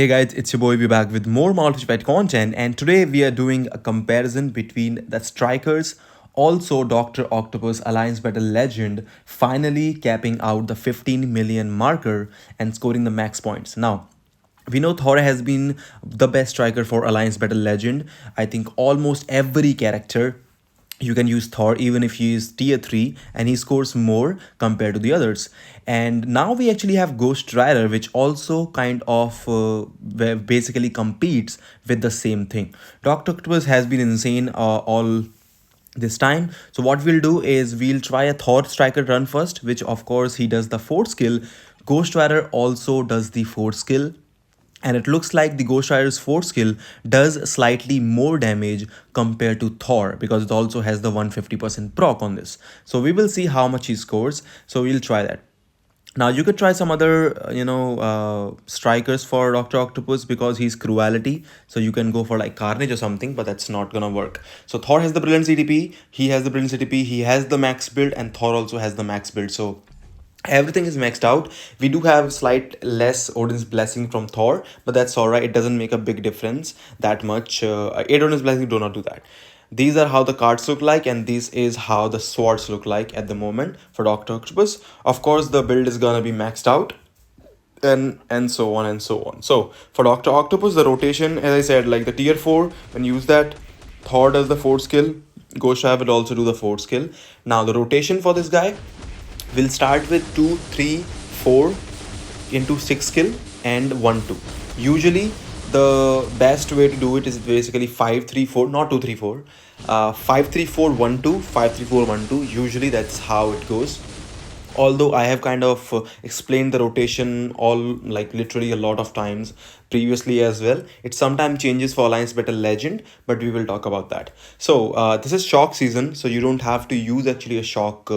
Hey guys, it's your boy. We're back with more multi-fight content, and today we are doing a comparison between the strikers. Also, Dr. Octopus Alliance Battle Legend finally capping out the 15 million marker and scoring the max points. Now, we know Thor has been the best striker for Alliance Battle Legend. I think almost every character you can use Thor even if he is tier 3 and he scores more compared to the others. And now we actually have Ghost Rider, which also kind of basically competes with the same thing. Dr. Octopus has been insane all this time. So what we'll do is we'll try a Thor striker run first, which of course he does the 4th skill. Ghost Rider also does the 4th skill, and it looks like the Ghost Rider's 4th skill does slightly more damage compared to Thor because it also has the 150% proc on this. So we will see how much he scores. So we'll try that. Now you could try some other, strikers for Dr. Octopus because he's cruelty. So you can go for like Carnage or something, but that's not gonna work. So Thor has the brilliant CTP, he has the brilliant CTP, he has the max build, and Thor also has the max build. So everything is maxed out. We do have slight less Odin's blessing from Thor, but that's all right. It doesn't make a big difference that much. 8 Odin's blessing do not do that. These are how the cards look like, and this is how the swords look like at the moment for Dr. Octopus. Of course, the build is gonna be maxed out, and so on and so on. So for Dr. Octopus, the rotation, as I said, like the tier 4, when you use that, Thor does the 4th skill, Ghost Rider will also do the 4th skill. Now the rotation for this guy, we'll start with 2 3 4 into 6 skill and 1 2. Usually the best way to do it is basically 5 3 4, not 2 3 4, 5 3 4 1 2, 5 3 4 1 2. Usually that's how it goes, although I have kind of explained the rotation all, like literally a lot of times previously as well. It sometimes changes for Alliance Battle Legend, but we will talk about that. So this is shock season, so you don't have to use actually a shock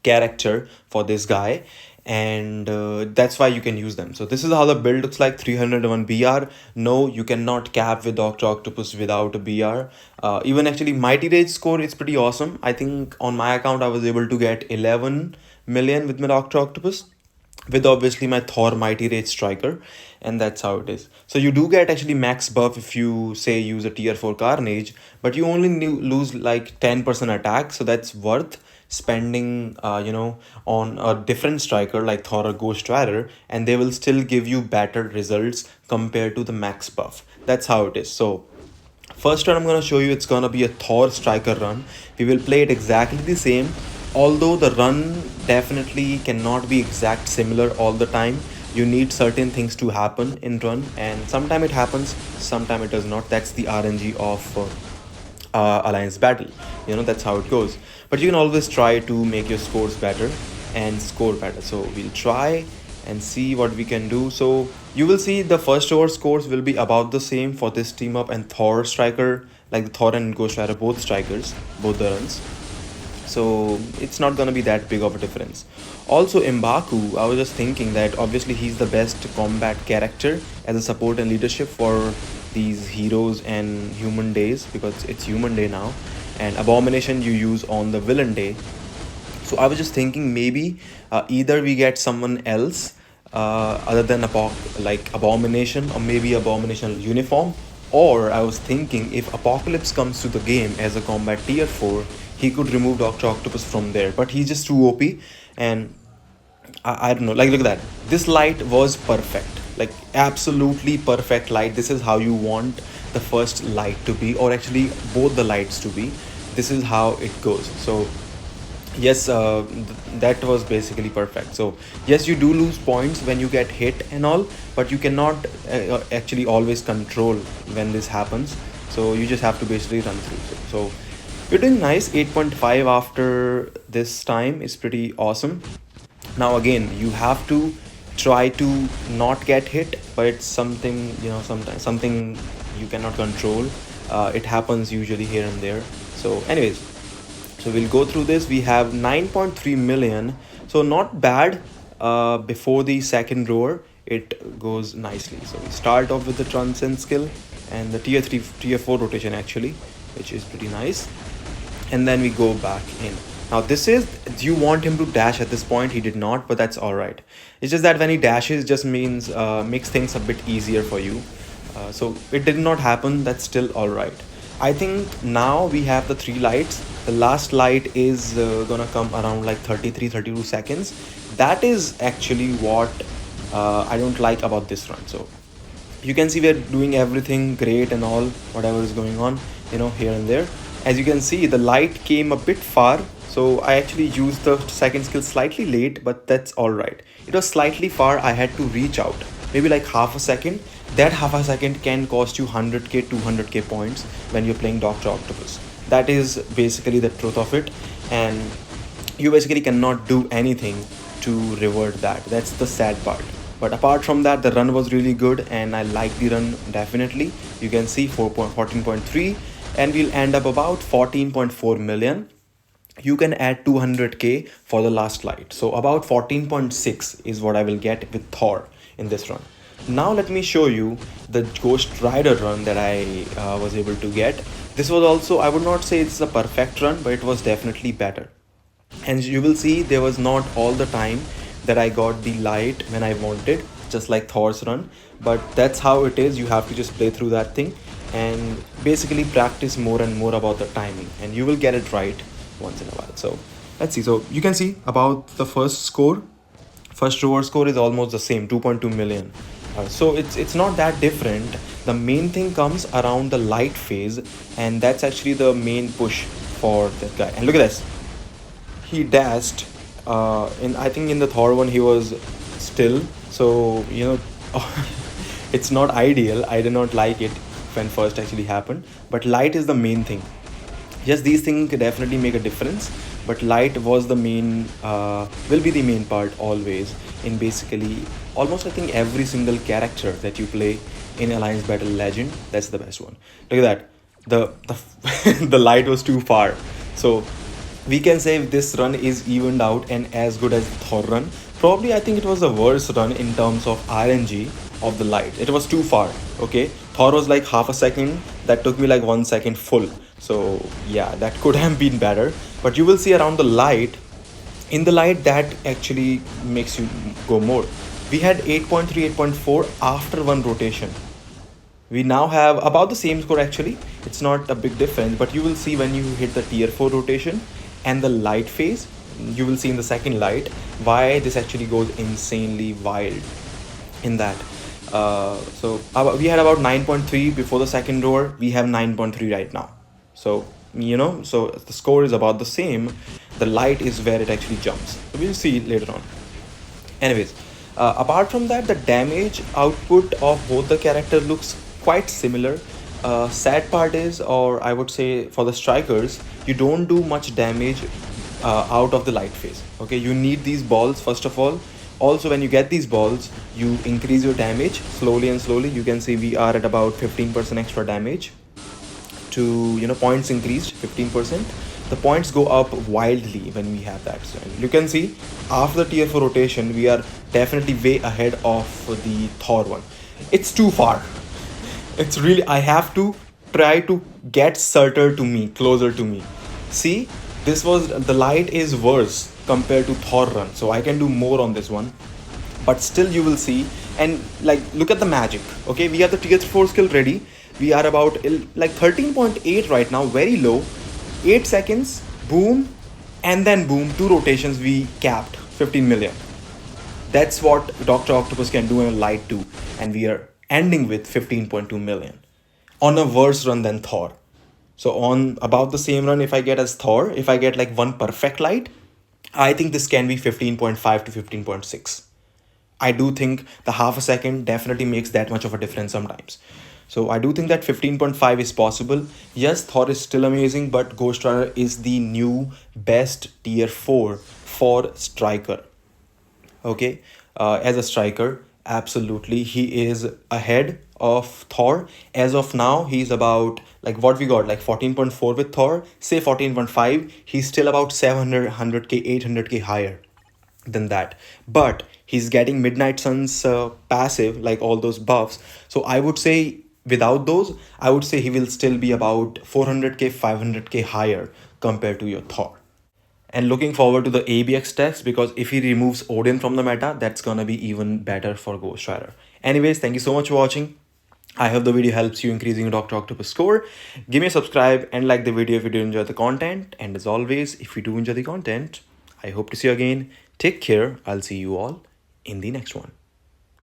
character for this guy, and that's why you can use them. So this is how the build looks like. 301 BR. No, you cannot cap with Dr. Octopus without a BR. Even actually Mighty Rage score is pretty awesome. I think on my account I was able to get 11 million with my Dr. Octopus, with obviously my Thor Mighty Rage striker, and that's how it is. So you do get actually max buff if you say use a tier 4 Carnage, but you only lose like 10% attack, so that's worth spending on a different striker like Thor or Ghost Rider, and they will still give you better results compared to the max buff. That's how it is. So first run I'm going to show you, it's going to be a Thor striker run. We will play it exactly the same, although the run definitely cannot be exact similar all the time. You need certain things to happen in run, and sometime it happens, sometime it does not. That's the RNG of Alliance Battle. That's how it goes. But you can always try to make your scores better and score better. So we'll try and see what we can do. So you will see the first over scores will be about the same for this team up and Thor striker, like the Thor and Ghost Rider, both strikers, both the runs. So it's not gonna be that big of a difference. Also M'Baku, I was just thinking that obviously he's the best combat character as a support and leadership for these heroes and human days, because it's human day now, and Abomination you use on the villain day. So I was just thinking maybe either we get someone else other than like Abomination, or maybe Abomination uniform, or I was thinking if Apocalypse comes to the game as a combat tier 4, he could remove Dr. Octopus from there, but he's just too OP. And I don't know, like look at that, this light was perfect, like absolutely perfect light. This is how you want the first light to be, or actually both the lights to be. This is how it goes. So yes, that was basically perfect. So yes, you do lose points when you get hit and all, but you cannot actually always control when this happens, so you just have to basically run through. So you're doing nice. 8.5 after this time is pretty awesome. Now again, you have to try to not get hit, but it's something, sometimes something you cannot control. It happens usually here and there. So anyways, so we'll go through this. We have 9.3 million, so not bad. Before the second roar, it goes nicely. So we start off with the transcend skill and the tier 4 rotation actually, which is pretty nice, and then we go back in. Now this is, do you want him to dash at this point? He did not, but that's all right. It's just that when he dashes, just means makes things a bit easier for you. So it did not happen. That's still all right. I think now we have the three lights. The last light is gonna come around like 33-32 seconds. That is actually what I don't like about this run. So you can see we're doing everything great and all, whatever is going on, here and there. As you can see, the light came a bit far, so I actually used the second skill slightly late, but that's all right. It was slightly far. I had to reach out maybe like half a second. That half a second can cost you 100k 200k points when you're playing Dr. Octopus. That is basically the truth of it, and you basically cannot do anything to revert that. That's the sad part. But apart from that, the run was really good and I like the run definitely. You can see 14.3, and we'll end up about 14.4 million. You can add 200k for the last light, so about 14.6 is what I will get with Thor in this run. Now let me show you the Ghost Rider run that I was able to get. This was also, I would not say it's a perfect run, but it was definitely better. And you will see there was not all the time that I got the light when I wanted, just like Thor's run. But that's how it is. You have to just play through that thing and basically practice more and more about the timing, and you will get it right once in a while. So let's see. So you can see about the first score. First rover score is almost the same, 2.2 million. So it's not that different. The main thing comes around the light phase, and that's actually the main push for that guy. And look at this. He dashed in, I think in the Thor one he was still, so it's not ideal. I did not like it when first actually happened, but light is the main thing. Yes, these things could definitely make a difference, but light was the main will be the main part always in basically almost I think every single character that you play in Alliance Battle Legend. That's the best one. Look at that. The the light was too far, so we can say this run is evened out and as good as the Thor run. Probably I think it was the worst run in terms of RNG of the light. It was too far. Okay, Thor was like half a second. That took me like 1 second full. So yeah, that could have been better. But you will see around the light, in the light that actually makes you go more. We had 8.3, 8.4 after one rotation. We now have about the same score actually. It's not a big difference, but you will see when you hit the tier 4 rotation and the light phase, you will see in the second light why this actually goes insanely wild in that. So we had about 9.3 before the second roar. We have 9.3 right now. So so the score is about the same. The light is where it actually jumps. So we'll see later on. Anyways, apart from that, the damage output of both the character looks quite similar. Sad part is, or I would say for the strikers, you don't do much damage out of the light phase. Okay, you need these balls first of all. Also, when you get these balls, you increase your damage slowly and slowly. You can see we are at about 15% extra damage to points increased 15%. The points go up wildly when we have that. So you can see after the tier 4 rotation, we are definitely way ahead of the Thor one. It's too far. It's really, I have to try to get closer to me. See, this was, the light is worse compared to Thor run, so I can do more on this one. But still you will see, and like look at the magic. Okay, we have the tier 4 skill ready. We are about like 13.8 right now, very low. 8 seconds, boom, and then boom, 2 rotations, we capped 15 million. That's what Dr. Octopus can do in a light 2, and we are ending with 15.2 million on a worse run than Thor. So on about the same run, if I get as Thor, if I get like one perfect light, I think this can be 15.5 to 15.6. I do think the half a second definitely makes that much of a difference sometimes. So I do think that 15.5 is possible. Yes, Thor is still amazing, but Ghost Rider is the new best tier 4 for striker. Okay, as a striker, absolutely he is ahead of Thor. As of now, he's about like what we got, like 14.4 with Thor, say 14.5. He's still about 700, 100k, 800k higher than that, but he's getting Midnight Sun's passive, like all those buffs. So I would say without those, I would say he will still be about 400k, 500k higher compared to your Thor. And looking forward to the ABX text, because if he removes Odin from the meta, that's gonna be even better for Ghost Rider. Anyways, thank you so much for watching. I hope the video helps you increasing your Dr. Octopus score. Give me a subscribe and like the video if you do enjoy the content. And as always, if you do enjoy the content, I hope to see you again. Take care. I'll see you all in the next one.